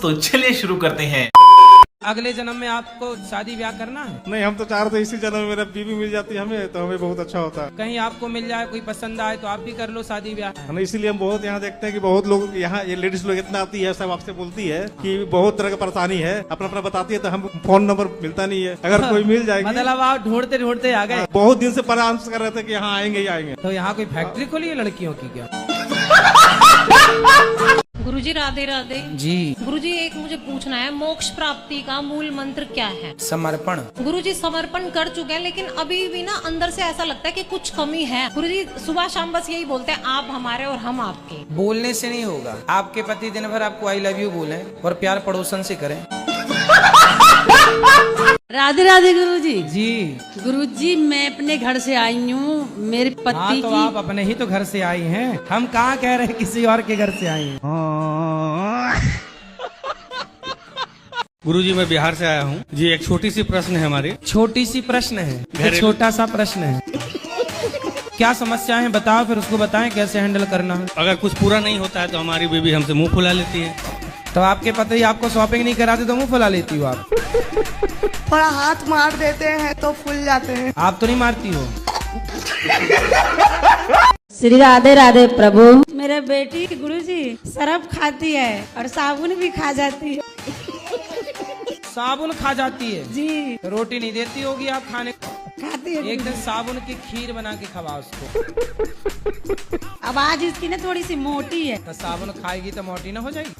तो चलिए शुरू करते हैं। अगले जन्म में आपको शादी ब्याह करना है? नहीं, हम तो चाह रहे थे इसी जन्म में मेरा बीवी मिल जाती है हमें तो हमें बहुत अच्छा होता है। कहीं आपको मिल जाए, कोई पसंद आए तो आप भी कर लो शादी ब्याह। ना इसीलिए हम बहुत यहाँ देखते हैं कि बहुत लोग यहाँ ये लेडीज लोग इतना आती है, सब आपसे बोलती है कि बहुत तरह की परेशानी है, अपना अपना बताती है तो हम फोन नंबर मिलता नहीं है। अगर कोई मिल जाएगी मतलब आप ढूंढते ढूंढते आ गए। बहुत दिन से परामर्श कर रहे थे कि यहाँ आएंगे ही आएंगे। तो यहाँ कोई फैक्ट्री खोली है लड़कियों की क्या? गुरुजी राधे राधे जी। गुरुजी एक मुझे पूछना है, मोक्ष प्राप्ति का मूल मंत्र क्या है? समर्पण। गुरुजी समर्पण कर चुके हैं, लेकिन अभी भी ना अंदर से ऐसा लगता है कि कुछ कमी है। गुरुजी सुबह शाम बस यही बोलते हैं, आप हमारे और हम आपके। बोलने से नहीं होगा। आपके पति दिन भर आपको आई लव यू बोले और प्यार पड़ोसन से करें। राधे राधे गुरुजी। जी। गुरुजी मैं अपने घर से आई हूँ, मेरे हाँ, पति तो की। आप अपने ही तो घर से आई हैं। हम कहाँ कह रहे हैं किसी और के घर से आई हैं। गुरुजी मैं बिहार से आया हूँ जी। एक छोटी सी प्रश्न है हमारी। छोटी सी प्रश्न है, एक छोटा सा प्रश्न है। क्या समस्या है बताओ, फिर उसको बताएं कैसे हैंडल करना है। अगर कुछ पूरा नहीं होता है तो हमारी बीवी हमसे मुंह फुला लेती है। तो आपके पति आपको शॉपिंग नहीं कराते तो मुंह फुला लेती हो आप? थोड़ा हाथ मार देते हैं तो फूल जाते हैं। आप तो नहीं मारती हो? श्री राधे राधे प्रभु। मेरे बेटी गुरुजी शराब खाती है और साबुन भी खा जाती है। साबुन खा जाती है जी। तो रोटी नहीं देती होगी आप खाने को? खाती है। एक दिन साबुन की खीर बना के खवाओ उसको। अब आज इसकी ना थोड़ी सी मोटी है। तो साबुन खाएगी तो मोटी ना हो जाएगी?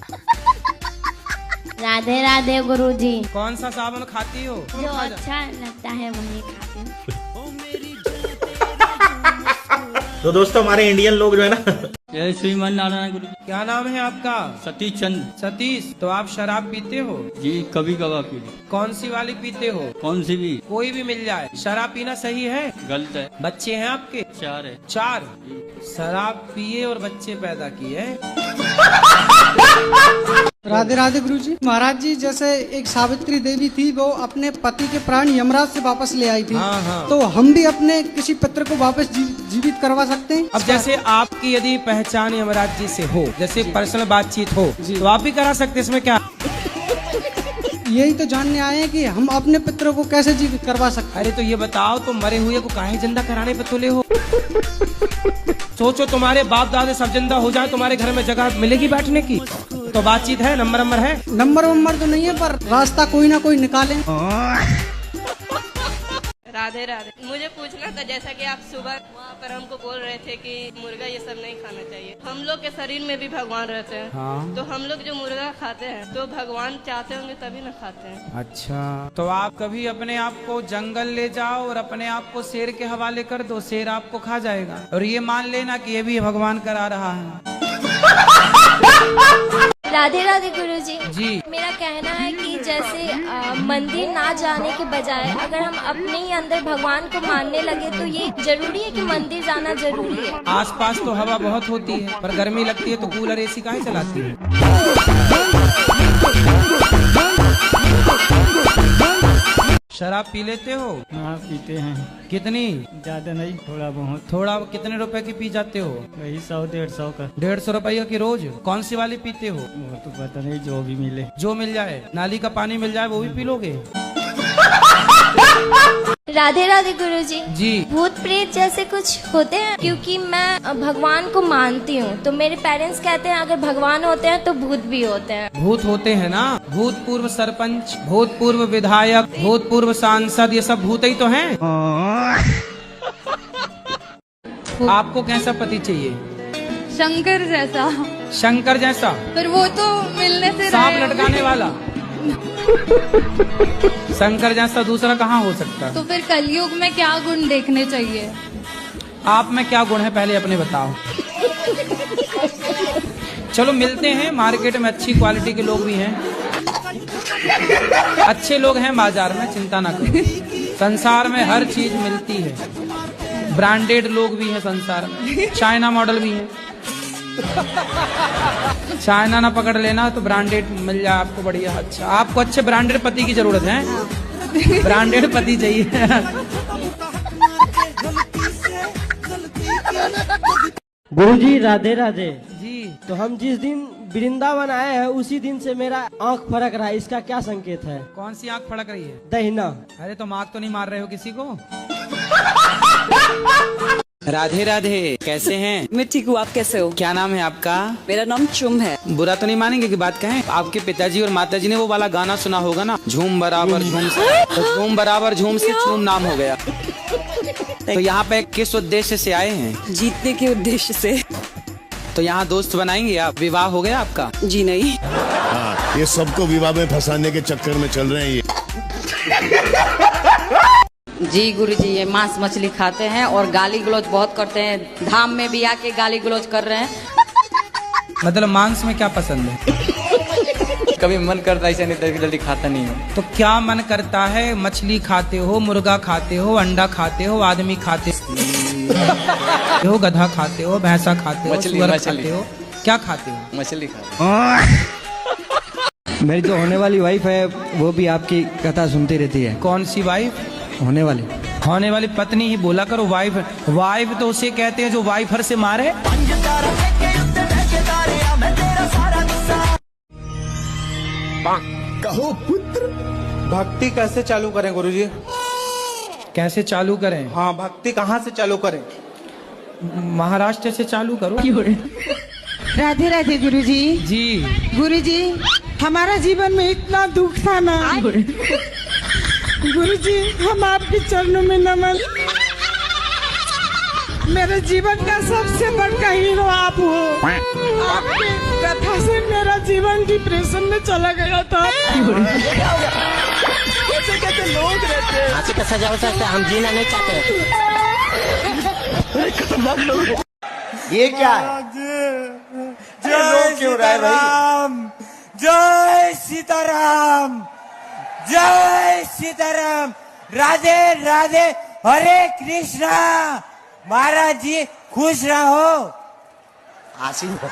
राधे राधे गुरुजी। कौन सा साबुन खाती हो? जो अच्छा लगता है वही खाती हूँ। तो दोस्तों हमारे इंडियन लोग जो है ना, जय श्रीमान नारायण गुरु। क्या नाम है आपका? सतीश चंद। सतीश। तो आप शराब पीते हो? जी कभी कभार पी। कौन सी वाली पीते हो? कौन सी भी? कोई भी मिल जाए। शराब पीना सही है? गलत है। बच्चे हैं आपके? 4 है। 4। शराब पिए और बच्चे पैदा किए। राधे राधे गुरुजी। महाराज जी जैसे एक सावित्री देवी थी, वो अपने पति के प्राण यमराज से वापस ले आई थी। हाँ, हाँ। तो हम भी अपने किसी पुत्र को वापस जीवित करवा सकते हैं? अब जैसे आपकी यदि पहचान यमराज जी से हो, जैसे पर्सनल बातचीत हो, तो आप भी करा सकते, इसमें क्या? यही तो जानने आए हैं कि हम अपने पुत्र को कैसे जीवित करवा सकते हैं। अरे तो ये बताओ, तुम मरे हुए को काहे जिंदा कराने पे तुले हो? सोचो तुम्हारे बाप दादे सब जिंदा हो जाए, तुम्हारे घर में जगह मिलेगी बैठने की? तो बातचीत है, नंबर है? नंबर तो नहीं है, पर रास्ता कोई ना कोई निकालें। राधे राधे। मुझे पूछना था, जैसा कि आप सुबह वहाँ पर हमको बोल रहे थे कि मुर्गा ये सब नहीं खाना चाहिए। हम लोग के शरीर में भी भगवान रहते हैं। हाँ। तो हम लोग जो मुर्गा खाते हैं तो भगवान चाहते होंगे तभी ना खाते हैं। अच्छा, तो आप कभी अपने आप को जंगल ले जाओ और अपने आप को शेर के हवाले कर दो, शेर आपको खा जाएगा। और ये मान लेना कि ये भी भगवान करा रहा है। राधे राधे गुरुजी। जी। मेरा कहना है कि जैसे मंदिर ना जाने के बजाय अगर हम अपने ही अंदर भगवान को मानने लगे तो ये जरूरी है कि मंदिर जाना जरूरी है। आसपास तो हवा बहुत होती है, पर गर्मी लगती है तो कूलर एसी काहे चलाती है? शराब पी लेते हो? हाँ पीते हैं। कितनी? ज्यादा नहीं, थोड़ा बहुत। थोड़ा। कितने रुपए की पी जाते हो? वही 100-150 का। 150 रुपया की रोज? कौन सी वाली पीते हो? वो तो पता नहीं, जो भी मिले। जो मिल जाए। नाली का पानी मिल जाए वो भी पी लोगे? राधे राधे गुरुजी। जी। भूत प्रेत जैसे कुछ होते हैं? क्योंकि मैं भगवान को मानती हूँ, तो मेरे पेरेंट्स कहते हैं अगर भगवान होते हैं तो भूत भी होते हैं। भूत होते हैं ना, भूतपूर्व सरपंच, भूतपूर्व विधायक, भूतपूर्व सांसद, ये सब भूत ही तो हैं। आपको कैसा पति चाहिए? शंकर जैसा। शंकर जैसा? पर वो तो मिलने से सांप लटकाने वाला? शंकर जैसा दूसरा कहाँ हो सकता है? तो फिर कलयुग में क्या गुण देखने चाहिए? आप में क्या गुण है पहले अपने बताओ। चलो मिलते हैं, मार्केट में अच्छी क्वालिटी के लोग भी हैं, अच्छे लोग हैं बाजार में, चिंता ना करो। संसार में हर चीज मिलती है, ब्रांडेड लोग भी हैं संसार में, चाइना मॉडल भी है। चाइना ना पकड़ लेना तो ब्रांडेड मिल जाए आपको बढ़िया। अच्छा, आपको अच्छे ब्रांडेड पति की जरूरत है? ब्रांडेड पति चाहिए। गुरुजी राधे राधे। जी। तो हम जिस दिन वृंदावन आए हैं उसी दिन से मेरा आँख फड़क रहा है, इसका क्या संकेत है? कौन सी आंख फड़क रही है? दहिना। अरे तो आंख तो नहीं मार रहे हो किसी को? राधे राधे, कैसे हैं? मैं ठीक हूँ, आप कैसे हो? क्या नाम है आपका? मेरा नाम चुम है। बुरा तो नहीं मानेंगे कि बात कहें? आपके पिताजी और माताजी ने वो वाला गाना सुना होगा ना, झूम बराबर झूम से, तो झूम बराबर झूम से चूम नाम हो गया। तो यहाँ पे किस उद्देश्य से आए हैं? जीतने के उद्देश्य से। तो यहाँ दोस्त बनाएंगे आप? विवाह हो गया आपका? जी नहीं। हाँ, ये सबको विवाह में फंसाने के चक्कर में चल रहे हैं ये। जी गुरुजी, ये मांस मछली खाते हैं और गाली गलौज बहुत करते हैं, धाम में भी आके गाली गलौज कर रहे हैं। मतलब मांस में क्या पसंद है? कभी मन करता है, ऐसा नहीं जल्दी खाता नहीं हो। तो क्या मन करता है? मछली खाते हो, मुर्गा खाते हो, अंडा खाते हो, आदमी खाते हो, गधा खाते हो, भैंसा खाते हो, सुअर खाते हो, क्या खाते हो? मछली खाते। मेरी जो होने वाली वाइफ है वो भी आपकी कथा सुनती रहती है। कौन सी वाइफ? होने वाली पत्नी ही बोला करो। वाइफ तो उसे कहते हैं जो वाइफर से मारे। कहो पुत्र, भक्ति कैसे चालू करें गुरुजी? कैसे चालू करें? हाँ, भक्ति कहाँ से चालू करें? महाराष्ट्र से चालू करो। राधे राधे गुरुजी। जी गुरुजी, हमारा जीवन में इतना दुख था ना गुरुजी, हम आपके चरणों में नमन। मेरे जीवन का सबसे बड़ा हीरो आप हो। आपके कथा से मेरा जीवन डिप्रेशन में चला गया था। कैसे लोग रहते हैं, सजा सकते, हम जीना नहीं चाहते। ये क्या है? जय सीताराम, जय सीताराम, जय सीताराम, राधे राधे, हरे कृष्णा। महाराज जी खुश रहो। आशीर्वाद।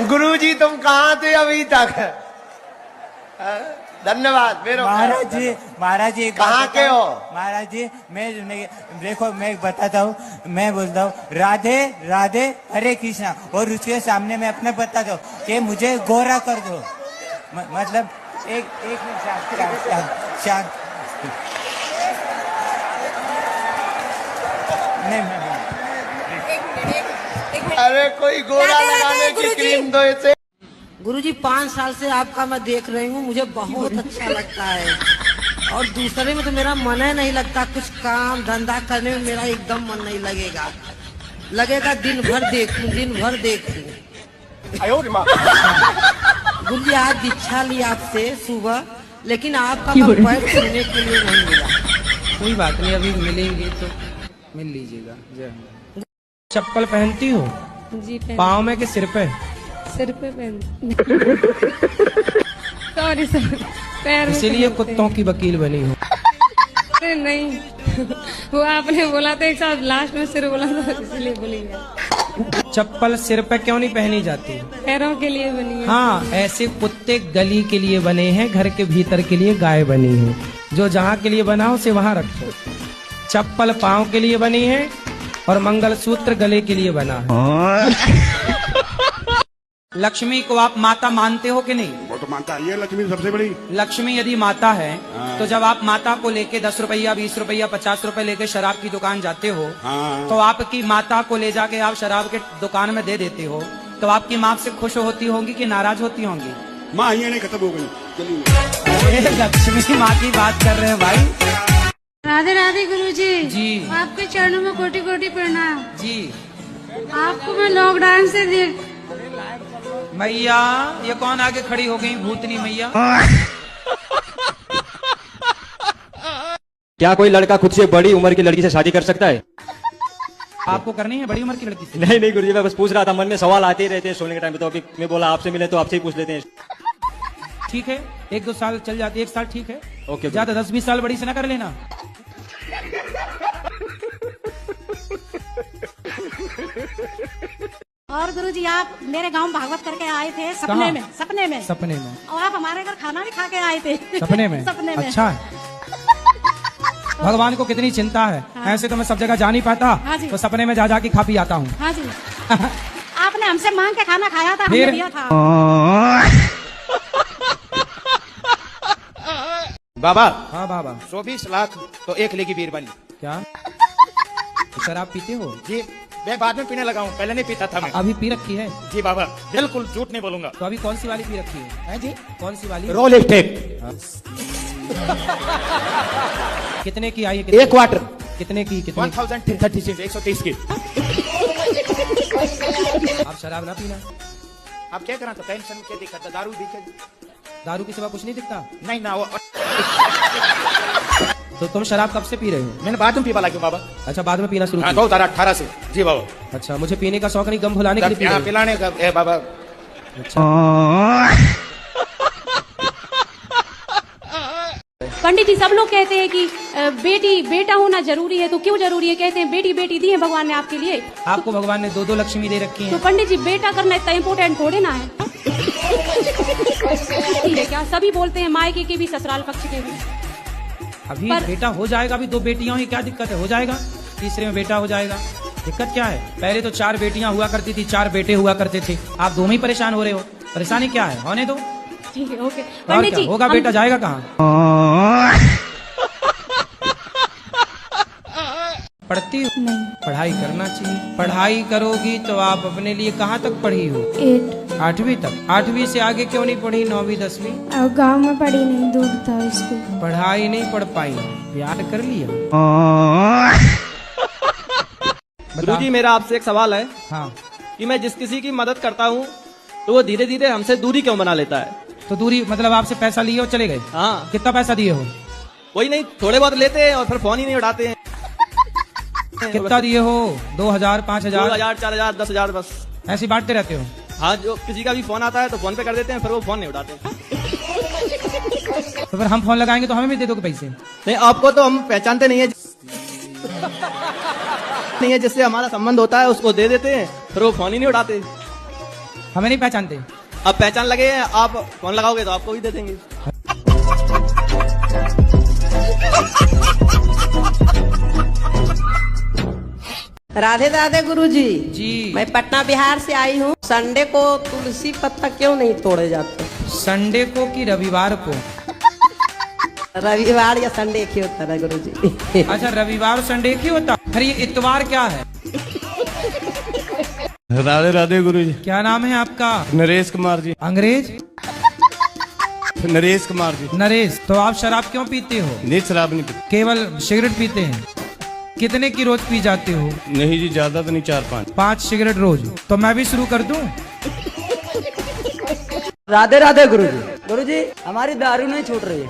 गुरुजी तुम कहाँ थे अभी तक? धन्यवाद। महाराज जी कहाँ के हो? महाराज जी मैं देखो, मैं बताता हूँ, मैं बोलता हूँ राधे राधे हरे कृष्णा, और उसके सामने मैं अपने बताता हूँ कि मुझे गोरा कर दो। मतलब एक शांत अरे कोई गोरा लगाने की क्रीम दो इसे। गुरुजी 5 साल से आपका मैं देख रही हूँ, मुझे बहुत अच्छा लगता है, और दूसरे में तो मेरा मन ही नहीं लगता। कुछ काम धंधा करने में मेरा एकदम मन नहीं लगेगा दिन भर देखूं। गुरुजी आज दीक्षा ली आपसे सुबह, लेकिन आपका पैर छूने के लिए नहीं मिला। कोई बात नहीं, अभी मिलेंगे तो मिल लीजिएगा। जय। चप्पल पहनती हो? जी पाँव में कि सिर पे? सिर पे पहन। सॉरी सर, पैर। इसीलिए कुत्तों की वकील बनी हो? अरे नहीं, वो आपने बोला था एक साथ, लास्ट में सिर बोला था, इसलिए बोली है। चप्पल सिर पे क्यों नहीं पहनी जाती? पैरों के लिए बनी है। हाँ, ऐसे कुत्ते गली के लिए बने हैं, घर के भीतर के लिए गाय बनी है। जो जहाँ के लिए बना हो उसे वहाँ रखो। चप्पल पाँव के लिए बनी है और मंगलसूत्र गले के लिए बना है। लक्ष्मी को आप माता मानते हो कि नहीं? वो तो मानता है, ये लक्ष्मी सबसे बड़ी। लक्ष्मी यदि माता है तो जब आप माता को लेके 10 रुपया 20 रुपया 50 रुपए लेके शराब की दुकान जाते हो, तो आपकी माता को ले जाके आप शराब के दुकान में दे देते हो, तो आपकी माँ से खुश होती होंगी कि नाराज होती होंगी? माँ ये नहीं, खत्म हो गई। चलिए, लक्ष्मी माँ की बात कर रहे हैं भाई। राधे राधे गुरुजी। जी। आपके चरणों में कोटि कोटि प्रणाम। जी। आपको मैं लॉकडाउन से देख। मैया, ये कौन आगे खड़ी हो गई? भूतनी मैया। क्या कोई लड़का खुद से बड़ी उम्र की लड़की से शादी कर सकता है? आपको करनी है बड़ी उम्र की लड़की से? नहीं गुरुजी, मैं बस पूछ रहा था, मन में सवाल आते ही रहते हैं सोने के टाइम पे, तो अभी मैं बोला आपसे मिले तो आपसे ही पूछ लेते हैं। ठीक है, 1-2 साल चल जाती है, 1 साल ठीक है। ओके, ज्यादा 10-20 साल बड़ी से ना कर लेना। और गुरुजी, आप मेरे गांव भागवत करके आए थे सपने में, और आप हमारे घर खाना भी खा के आए थे। सपने में? सपने में। अच्छा है। भगवान को कितनी चिंता है। ऐसे तो मैं सब जगह जा नहीं पाता, हाँ जी। तो सपने में जा जा के खा पी आता हूँ। हाँ जी। आपने हमसे मांग के खाना खाया था, हमने फिर? दिया था। बाबा। हाँ बाबा। 24 लाख तो 1 लेगी बीरबल। क्या शराब पीते हो? जी मैं बाद में पीने लगा हूँ, पहले नहीं पीता था मैं। अभी पी रखी है? जी बाबा बिल्कुल झूठ नहीं बोलूंगा। तो अभी कौन सी वाली पी रखी है? जी कौन सी वाली? Roll step. कितने की आई? एक क्वार्टर। कितने की? कितने? 1036 130 की। आप शराब ना पीना। आप क्या करा तो टेंशन में क्या दिक्कत है? दारू दिखे? दारू के सिवा कुछ नहीं दिखता? नहीं ना वो। तो तुम शराब कब से पी रहे हो? मैंने बाद में पीवा लगा बाबा। अच्छा बाद में पीना शुरू किया? 2018 से। जी बाबा। अच्छा मुझे पीने का शौक नहीं, गम भुलाने के लिए पी रहे हो? पिलाने का ए बाबा। अच्छा। पंडित जी सब लोग कहते हैं कि बेटी बेटा होना जरूरी है, तो क्यों जरूरी है? कहते हैं बेटी बेटी दी है भगवान ने आपके लिए। आपको भगवान ने 2 लक्ष्मी दे रखी तो हैं। पंडित जी बेटा करना इतना इम्पोर्टेंट थोड़े ना है। क्या सभी बोलते हैं मायके के भी ससुराल पक्ष के भी। अभी बेटा हो जाएगा, अभी 2 बेटियां ही, क्या दिक्कत है? हो जाएगा, तीसरे में बेटा हो जाएगा, दिक्कत क्या है? पहले तो 4 बेटियां हुआ करती थी, 4 बेटे हुआ करते थे। आप 2 में ही परेशान हो रहे हो, परेशानी क्या है? होने दो। ठीक है ओके। और पंडित क्या जी होगा? बेटा जाएगा कहाँ? पढ़ती हो? नहीं। पढ़ाई करना चाहिए। पढ़ाई करोगी तो आप अपने लिए कहाँ तक पढ़ी हो? 8वीं तक। 8वीं से आगे क्यों नहीं पढ़ी? 9वीं 10वीं? गांव में पढ़ी नहीं, दूर था स्कूल। पढ़ाई नहीं पढ़ पाई, प्यार कर लिया। गुरुजी मेरा आपसे एक सवाल है। हाँ। कि मैं जिस किसी की मदद करता हूँ तो वो धीरे धीरे हमसे दूरी क्यों बना लेता है? तो दूरी मतलब आपसे पैसा लिए और चले गए? हाँ। कितना पैसा दिए हो? कोई नहीं, थोड़े बहुत लेते हैं और फिर फोन ही नहीं उठाते हैं। कितना दिए हो? 2000 5000 2000 4000 10,000 बस ऐसे बांटते रहते हो? हाँ, जो किसी का भी फोन आता है तो फोन पे कर देते हैं, फिर वो फोन नहीं उठाते। तो फिर हम फोन लगाएंगे तो हमें भी दे दोगे पैसे? नहीं, आपको तो हम पहचानते नहीं है। नहीं है, जिससे हमारा संबंध होता है उसको दे देते हैं, फिर वो फोन ही नहीं उठाते। हमें नहीं पहचानते? अब पहचान लगे, आप फोन लगाओगे तो आपको भी दे देंगे। राधे राधे गुरुजी। जी। मैं पटना बिहार से आई हूँ। संडे को तुलसी पत्ता क्यों नहीं तोड़े जाते? संडे को कि रविवार को? रविवार या संडे एक ही होता है गुरुजी। अच्छा रविवार संडे एक ही होता? फिर ये इतवार क्या है? राधे राधे गुरुजी। क्या नाम है आपका? नरेश कुमार जी। अंग्रेज? नरेश कुमार जी। नरेश। तो आप शराब क्यों पीते हो? नहीं शराब नहीं पीते। केवल सिगरेट पीते हैं? कितने की रोज पी जाते हो? नहीं जी ज्यादा तो नहीं, 4-5। 5 सिगरेट रोज? तो मैं भी शुरू कर दूं? राधे राधे गुरुजी। गुरुजी हमारी दारू नहीं छूट रही है।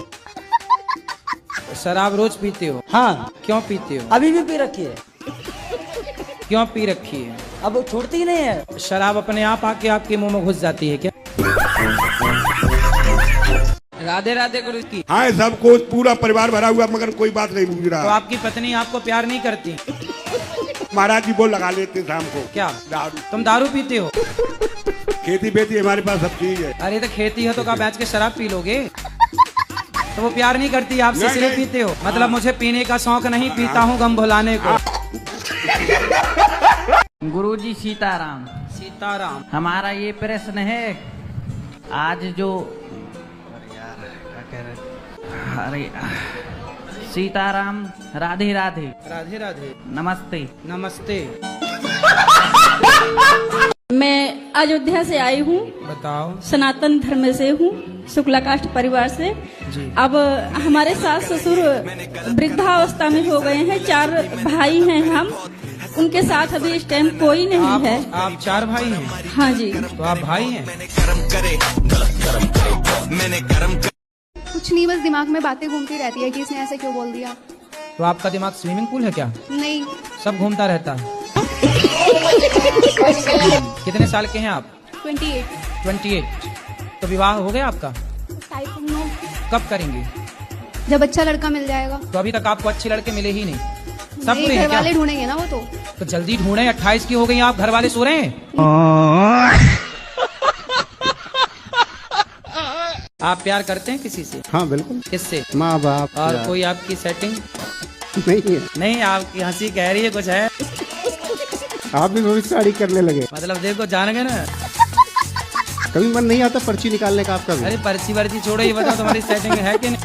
शराब रोज पीते हो? हाँ। क्यों पीते हो? अभी भी पी रखी है। क्यों पी रखी है? अब वो छूटती ही नहीं है। शराब अपने आप आके आपके मुंह में घुस जाती है क्या? राधे राधे गुरु की। हाँ सबको पूरा परिवार भरा हुआ मगर कोई बात नहीं पूछ रहा। तो आपकी पत्नी आपको प्यार नहीं करती? महाराज जी वो लगा लेते शाम को। क्या? दारू। तुम दारू पीते हो? खेती बेती हमारे पास सब चीज है। अरे तो खेती है तो क्या बेच के शराब पी लोगे? तो वो प्यार नहीं करती आपसे, इसलिए पीते हो? मतलब मुझे पीने का शौक नहीं, पीता हूँ गम भुलाने को। गुरुजी सीताराम। सीताराम। हमारा ये प्रश्न है, आज जो अरे सीताराम राधे राधे। राधे राधे। नमस्ते। नमस्ते। मैं अयोध्या से आई हूँ। बताओ। सनातन धर्म से हूँ, शुक्ला कास्ट परिवार से। अब हमारे सास ससुर वृद्धावस्था में हो गए हैं, 4 भाई हैं हम। उनके साथ अभी इस टाइम कोई नहीं है। आप 4 भाई हैं? हाँ जी। तो आप भाई हैं? कुछ नहीं, बस दिमाग में बातें घूमती रहती है कि इसने ऐसे क्यों बोल दिया। तो आपका दिमाग स्विमिंग पूल है क्या? नहीं। सब घूमता रहता है। कितने साल के हैं आप? 28। तो विवाह हो गया आपका? नो। कब करेंगे? जब अच्छा लड़का मिल जाएगा। तो अभी तक आपको अच्छे लड़के मिले ही नहीं? सब नहीं, घर वाले ढूंढेंगे ना वो तो जल्दी ढूंढे। 28 की हो गई आप, घर वाले सो रहे हैं? आप प्यार करते हैं किसी से? हाँ बिल्कुल। किससे? माँ बाप। और कोई आपकी सेटिंग? नहीं है। नहीं, आपकी हंसी कह रही है कुछ है। आप भी भविष्यवाणी करने लगे। मतलब देखो, जान गए ना। कभी मन नहीं आता पर्ची निकालने का आपका भी? अरे पर्ची वर्ची छोड़ो, ये बताओ तुम्हारी सेटिंग है कि नहीं?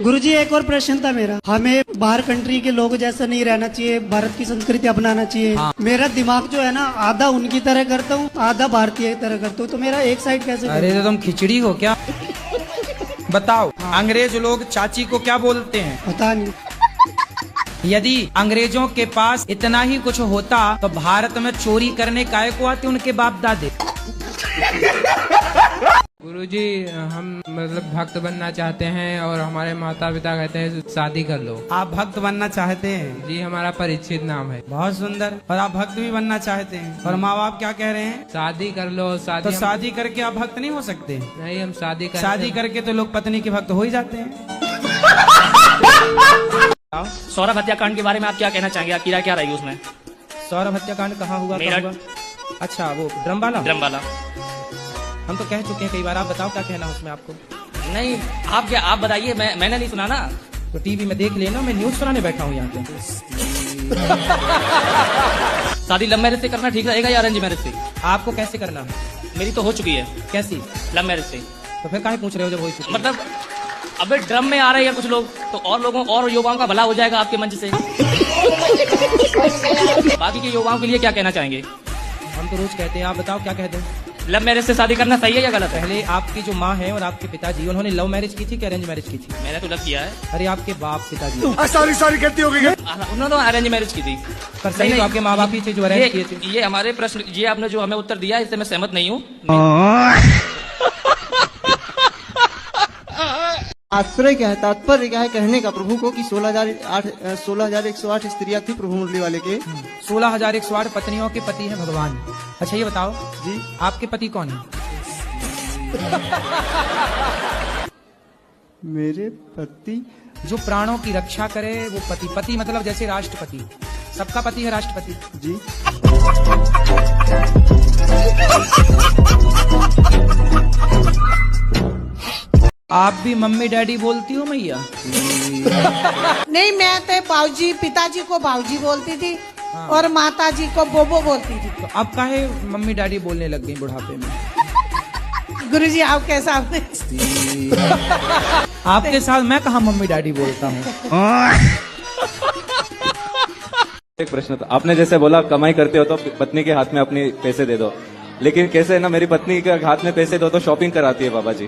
गुरुजी एक और प्रश्न था मेरा। हमें बाहर कंट्री के लोग जैसा नहीं रहना चाहिए, भारत की संस्कृति अपनाना चाहिए। हाँ। मेरा दिमाग जो है ना, आधा उनकी तरह करता हूँ, आधा भारतीय तरह करता हूँ, तो मेरा एक साइड कैसे? अरे तो तुम खिचड़ी हो क्या? बताओ, अंग्रेज लोग चाची को क्या बोलते हैं? पता नहीं। यदि अंग्रेजों के पास इतना ही कुछ होता तो भारत में चोरी करने काहे को आते उनके बाप दादे? गुरुजी, हम मतलब भक्त बनना चाहते हैं और हमारे माता पिता कहते हैं शादी कर लो। आप भक्त बनना चाहते हैं? जी, हमारा परीक्षित नाम है। बहुत सुंदर। और आप भक्त भी बनना चाहते हैं और माँ बाप क्या कह रहे हैं? शादी कर लो। शादी तो शादी करके आप भक्त नहीं हो सकते? नहीं, हम शादी करके तो लोग पत्नी के भक्त हो ही जाते हैं। सौरभ हत्याकांड के बारे में आप क्या कहना चाहेंगे? आपकी राय क्या रहेगी उसमें? सौरभ हत्याकांड कहाँ हुआ? अच्छा, वो ड्रम वाला। हम तो कह चुके हैं कई बार। आप बताओ क्या कहना उसमें आपको? नहीं, आप बताइए। मैंने नहीं सुना ना। तो टीवी में देख लेना, मैं न्यूज सुनाने बैठा हूँ यहाँ पे। शादी लव मैरिज से करना ठीक रहेगा या अरेंज मैरिज से? आपको कैसे करना है? मेरी तो हो चुकी है। कैसी? लव मैरिज से। तो फिर काहे पूछ रहे हो जब हो चुकी? मतलब अबे ड्रम में आ रहे हैं कुछ लोग, तो और लोगों और युवाओं का भला हो जाएगा आपके मंच से। बाकी के युवाओं के लिए क्या कहना चाहेंगे? हम तो रोज कहते हैं, आप बताओ क्या कहते हैं? लव मैरिज से शादी करना सही है या गलत है? पहले आपकी जो माँ है और आपके पिताजी, उन्होंने लव मैरिज की थी कि अरेंज मैरिज की थी? मैंने तो लव किया है। अरे आपके बाप पिताजी? सॉरी कहती होगी। उन्होंने तो अरेंज मैरिज की थी। पर सही तो आपके माँ बाप ही थे जो अरेंज किए थे। ये हमारे प्रश्न, ये आपने जो हमें उत्तर दिया, इससे मैं सहमत नहीं हूँ। आश्रय क्या है, तात्पर्य क्या है कहने का प्रभु को कि 16,108 स्त्रियां थी प्रभु मुरली वाले के। 16,108 पत्नियों के पति हैं भगवान। अच्छा ये बताओ जी, आपके पति कौन है? मेरे पति जो प्राणों की रक्षा करे वो पति। पति मतलब जैसे राष्ट्रपति, सबका पति है राष्ट्रपति जी। आप भी मम्मी डैडी बोलती हो मैया? नहीं, मैं तो बाबूजी, पिताजी को बाबूजी बोलती थी और माताजी को बोबो बोलती थी। तो अब काहे मम्मी डैडी बोलने लग गई बुढ़ापे में? गुरुजी आप कैसा? आपके साथ मैं कहा मम्मी डैडी बोलता हूँ। एक प्रश्न था, आपने जैसे बोला कमाई करते हो तो पत्नी के हाथ में अपने पैसे दे दो, लेकिन कैसे है ना, मेरी पत्नी के हाथ में पैसे दो तो शॉपिंग कराती है बाबा जी।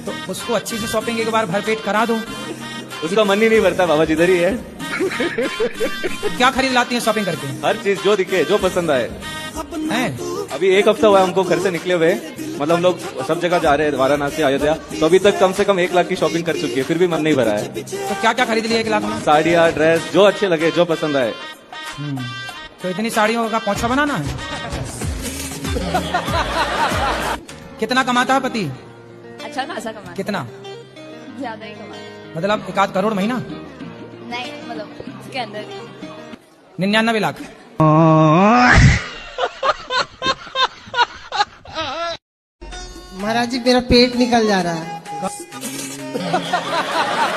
तो उसको अच्छी से शॉपिंग एक बार भरपेट करा दो। उसका मन ही नहीं भरता बाबा जी, इधर ही है। क्या खरीद लाती है शॉपिंग करके? हर चीज जो दिखे, जो पसंद आए। अभी एक हफ्ता हुआ हमको घर से निकले हुए, मतलब हम लोग सब जगह जा रहे हैं, वाराणसी, अयोध्या, तो अभी तक कम से कम 1 लाख की शॉपिंग कर चुकी है, फिर भी मन नहीं भरा है। तो क्या क्या खरीद लिया 1 लाख में? साड़ियाँ, ड्रेस, जो अच्छे लगे, जो पसंद आए। तो इतनी साड़ियों का पोंछा बनाना है? कितना कमाता है पति? अच्छा खासा कमाता। कितना? ज्यादा ही कमाता। मतलब 1 करोड़ महीना? नहीं, मतलब इसके अंदर 99 लाख। महाराज जी मेरा पेट निकल जा रहा है।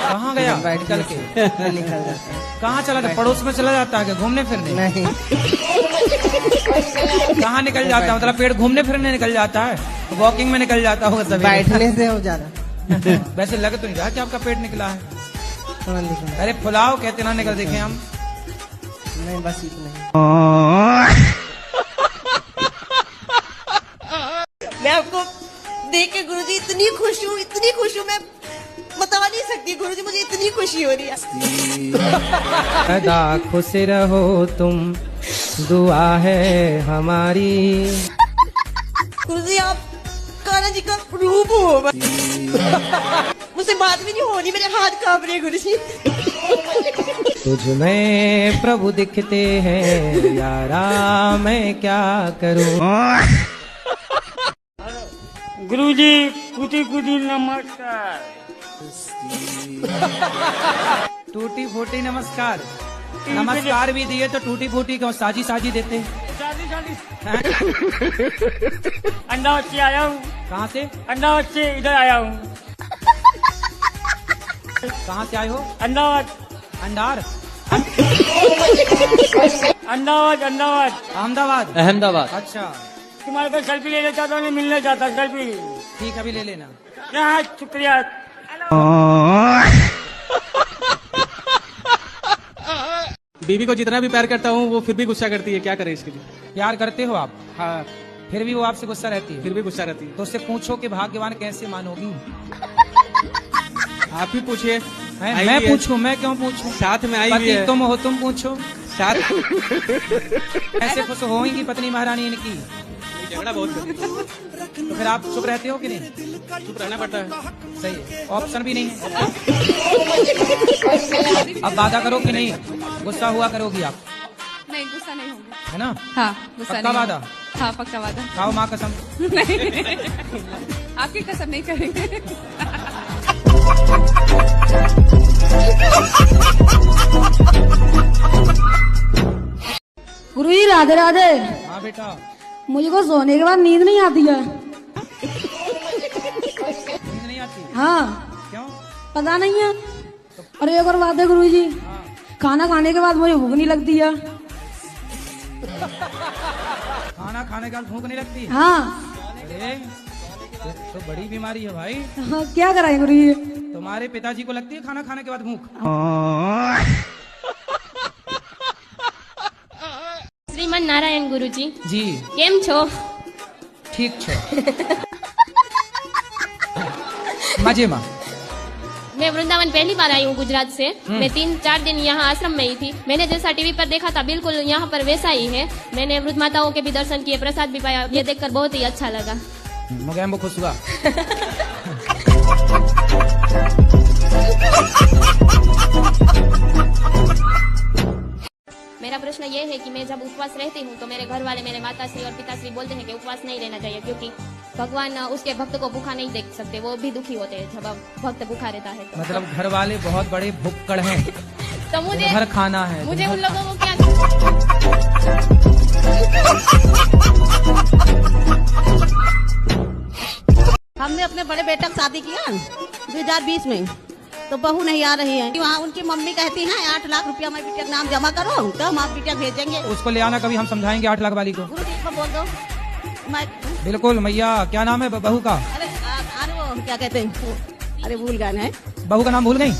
कहाँ गया? निकल के निकल जाता है। कहाँ चला था? पड़ोस में चला जाता है क्या घूमने फिरने? नहीं। कहाँ निकल जाता है? मतलब पेट घूमने फिरने निकल जाता है, वॉकिंग में निकल जाता होगा सभी। बैठने से हो जा रहा। वैसे लग तो नहीं रहा कि आपका पेट निकला है। अरे फुलाओ कहते ना निकल देखे हम। नहीं, बस इतना। मैं आपको देख के गुरुजी इतनी खुश हूँ मैं बता नहीं सकती। गुरुजी मुझे इतनी खुशी हो रही है। सदा खुश रहो तुम, दुआ है हमारी। गुरुजी आप कान्हा जी का रूप हो। मुझसे बात भी नहीं होनी, मेरे हाथ कांप रहे गुरुजी। तुझ में प्रभु दिखते हैं यारा, मैं क्या करूं। गुरुजी कुटी कुटी नमस्कार। टूटी फूटी नमस्कार। नमस्कार भी दिए तो टूटी फूटी क्यों? साजी साजी देते। अंदाज से आया हूँ। कहाँ से? अंदाज से इधर आया हूँ। कहाँ से आए हो? अहमदाबाद। अंडार अहमदाबाद। अहमदाबाद। अच्छा तुम्हारे को सेल्फी लेना चाहता हूँ, मिलना चाहता सेल्फी। ठीक, अभी ले लेना। हाँ शुक्रिया। बीवी को जितना भी प्यार करता हूँ वो फिर भी गुस्सा करती है, क्या करे इसके लिए? प्यार करते हो आप? हाँ। फिर भी वो आपसे गुस्सा रहती है? फिर भी गुस्सा रहती है। तो उससे पूछो कि भाग्यवान कैसे मानोगी? आप ही पूछिए। मैं पूछूं? मैं क्यों पूछूं? साथ में आई हुई है। तुम हो, तुम पूछो। साथ ऐसे खुश होंगी पत्नी महारानी इनकी? झगड़ा बहुत तो फिर आप चुप रहते हो कि नहीं? चुप रहना पड़ता है। सही है, ऑप्शन भी नहीं है। अब वादा करो कि नहीं गुस्सा हुआ करोगी आप? नहीं, गुस्सा नहीं होगा। है ना? हाँ, गुस्सा पक्का नहीं वादा? हाँ, पक्का वादा। खाओ माँ कसम। नहीं, आपकी कसम नहीं करेंगे। गुरुजी राधे राधे। हाँ बेटा। मुझको सोने के बाद नींद नहीं आती है। नींद नहीं आती? हाँ। क्यों? पता नहीं है। अरे एक और बात है गुरुजी, खाना खाने के बाद मुझे भूख नहीं लगती है। खाना खाने के बाद भूख नहीं लगती? हाँ। अरे तो बड़ी बीमारी है भाई। हाँ, क्या कराएं गुरुजी? तुम्हारे पिताजी को लगती है खाना खाने के बाद भूख? श्रीमन नारायण गुरुजी जी केम छो? ठीक छो। मजे में। मैं वृंदावन पहली बार आई हूँ गुजरात से। मैं 3-4 दिन यहाँ आश्रम में ही थी। मैंने जैसा टीवी पर देखा था बिल्कुल यहाँ पर वैसा ही है। मैंने वृद्ध माताओं के भी दर्शन किए, प्रसाद भी पाया। ये देखकर बहुत ही अच्छा लगा। मुझे खुश हुआ। मेरा प्रश्न ये है कि मैं जब उपवास रहती हूँ तो मेरे घर वाले, मेरे माताश्री और पिताश्री बोलते हैं कि उपवास नहीं रहना चाहिए क्योंकि भगवान उसके भक्त को भूखा नहीं देख सकते, वो भी दुखी होते हैं जब भक्त भूखा रहता है तो। मतलब घर वाले बहुत बड़े भुक्कड़ हैं। तो मुझे घर खाना है, मुझे उन लोगों को क्या? हमने अपने बड़े बेटे की शादी किया 2020 में, तो बहू नहीं आ रही है। वहाँ उनकी मम्मी कहती है 8 लाख रुपया मैं बिटिया नाम जमा करो तो हम आप बिटिया भेजेंगे। उसको ले आना, कभी हम समझाएंगे 8 लाख वाली को। गुरु जी को बोल दो। बिल्कुल मैया। क्या नाम है बहू का? अरे वो क्या कहते हैं, अरे भूल गए हैं। बहू का नाम भूल गई?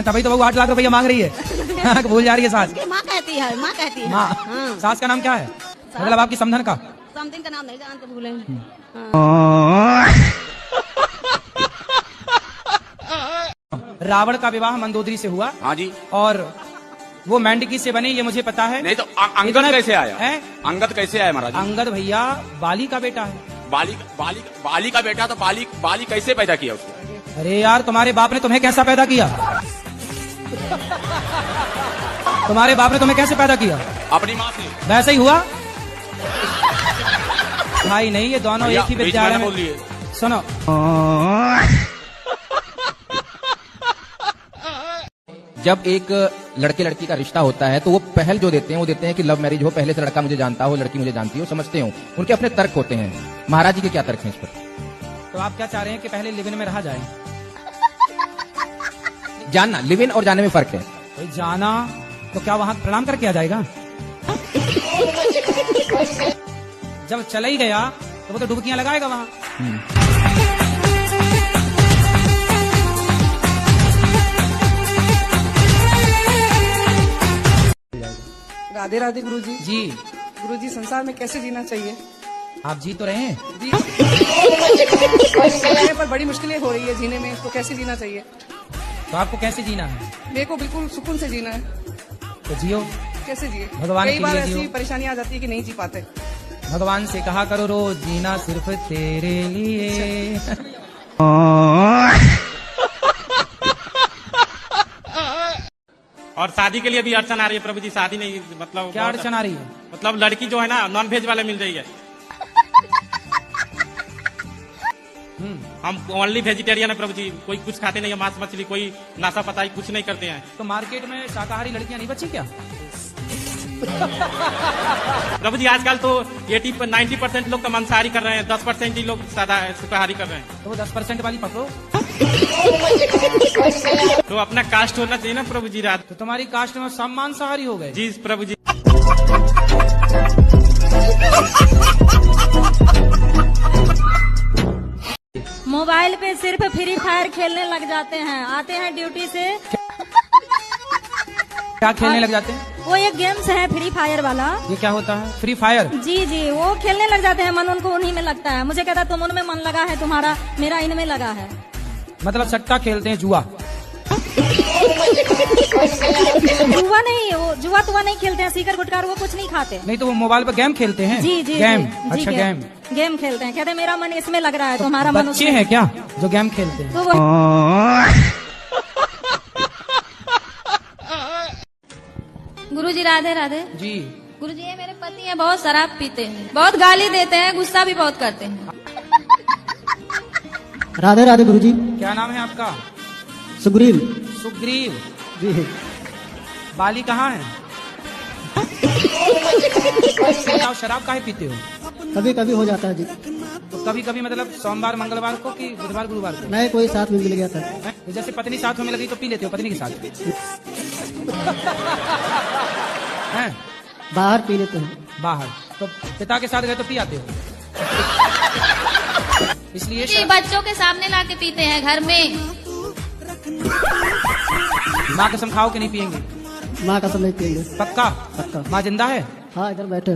तभी तो बहू 8 लाख रुपया मांग रही है। भूल जा रही है सास। माँ कहती है, माँ कहती है। माँ। सास का नाम क्या है? मतलब आपकी समधन का? समथिंग का नाम नहीं जानते, भूले। रावण का विवाह मंदोदरी से हुआ। हाँ जी। और वो मेंढकी से बने, ये मुझे पता है। नहीं तो अंगद कैसे आया है? अंगद कैसे आया महाराज? अंगद भैया बाली का बेटा है। बाली का बेटा तो बाली कैसे पैदा किया उसको? अरे यार तुम्हारे बाप ने तुम्हें कैसा पैदा किया? तुम्हारे बाप ने तुम्हें कैसे पैदा किया? अपनी माँ से। वैसे ही हुआ भाई? नहीं, ये दोनों एक ही विद्यालय में। सुनो, जब एक लड़के लड़की का रिश्ता होता है तो वो पहल जो देते हैं वो देते हैं कि लव मैरिज हो, पहले से लड़का मुझे जानता हो, लड़की मुझे जानती हो, समझते हो। उनके अपने तर्क होते हैं। महाराज जी के क्या तर्क हैं इस पर? तो आप क्या चाह रहे हैं कि पहले लिव इन में रहा जाए? जानना, लिव इन और जाने में फर्क है। तो जाना तो क्या वहां प्रणाम करके आ जाएगा? जब चला ही गया तो वो तो डुबकियां लगाएगा वहां। राधे राधे गुरुजी। जी गुरुजी, संसार में कैसे जीना चाहिए? आप जी तो रहे हैं। जीने पर बड़ी मुश्किलें हो रही है जीने में, तो कैसे जीना चाहिए? तो आपको कैसे जीना है? मेरे को बिल्कुल सुकून से जीना है। तो जियो। कैसे जिए? भगवान कई बार के लिए ऐसी जियो। परेशानी आ जाती है कि नहीं जी पाते। भगवान से कहा करो रोज जीना सिर्फ तेरे लिए। और शादी के लिए भी अड़चन आ रही है प्रभु जी। शादी नहीं, मतलब क्या अड़चन आ रही है? मतलब लड़की जो है ना नॉन वेज वाले मिल रही है। हम ओनली वेजिटेरियन है प्रभु जी, कोई कुछ खाते नहीं है, मांस मछली, कोई नाशा पताई कुछ नहीं करते हैं। तो मार्केट में शाकाहारी लड़कियां नहीं बची क्या? प्रभु जी आजकल तो 90% लोग तो मांसाहारी कर रहे हैं, 10% ही लोग सादा शाकाहारी कर रहे हैं। तो 10% वाली पकड़ो। तो अपना कास्ट होना चाहिए ना प्रभु जी। रात तो तुम्हारी कास्ट में सब मांसाहारी हो गए? जी प्रभु जी। मोबाइल पे सिर्फ फ्री फायर खेलने लग जाते हैं, आते हैं ड्यूटी से। क्या खेलने लग जाते हैं? वो एक गेम्स है फ्री फायर वाला। ये क्या होता है फ्री फायर? जी जी, वो खेलने लग जाते हैं, मन उनको उन्हीं में लगता है। मुझे कहता तुम उनमें मन लगा है तुम्हारा, मेरा इनमें लगा है। मतलब सट्टा खेलते हैं, जुआ? जुआ नहीं, वो जुआ तुआ नहीं खेलते हैं, सीकर गुटकार वो कुछ नहीं खाते। नहीं तो वो मोबाइल पे गेम खेलते हैं? जी जी गेम। जी, अच्छा गेम खेलते हैं। कहते मेरा मन इसमें लग रहा है, तुम्हारा मन बच्चे हैं क्या जो गेम खेलते हैं? तो वो गुरुजी राधे राधे। जी गुरुजी, ये मेरे पति हैं, बहुत शराब पीते हैं, बहुत गाली देते हैं, गुस्सा भी बहुत करते हैं। राधे राधे गुरुजी। क्या नाम है आपका? सुग्रीव। सुग्रीव जी। बाली कहाँ है? बताओ, शराब काहे पीते हो? कभी कभी हो जाता है जी। तो कभी कभी मतलब सोमवार मंगलवार को कि बुधवार गुरुवार को? नहीं, कोई साथ में मिल गया था। तो जैसे पत्नी साथ में लगी तो पी लेते हो पत्नी के साथ? हैं? बाहर पी लेते हैं। बाहर तो पिता के साथ गए तो पी आते हो? इसलिए जी, बच्चों के सामने लाके पीते हैं घर में। माँ कसम खाओ कि नहीं पियेंगे? माँ कसम नहीं पियेंगे। पक्का? पक्का। माँ जिंदा है? हाँ, इधर बैठे।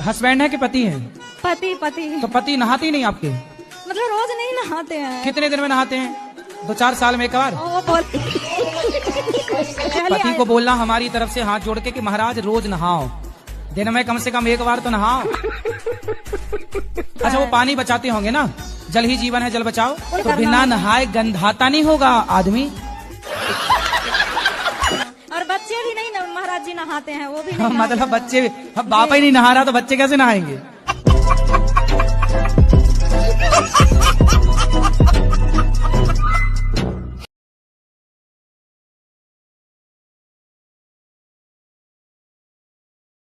हस्बैंड है कि पति है? पति। पति तो पति नहाती नहीं आपके? मतलब रोज नहीं नहाते हैं। कितने दिन में नहाते हैं? 2-4 साल में एक बार? वो बोल पति को बोलना हमारी तरफ से हाथ जोड़ के कि महाराज रोज नहाओ, दिन में कम से कम एक बार तो नहाओ। अच्छा, वो पानी बचाते होंगे ना, जल ही जीवन है जल बचाओ। तो बिना नहाए गंधाता नहीं होगा आदमी? और बच्चे भी नहीं ना महाराज जी नहाते हैं, वो भी नहीं। मतलब बच्चे, बाप ही नहीं नहा रहा तो बच्चे कैसे नहाएंगे?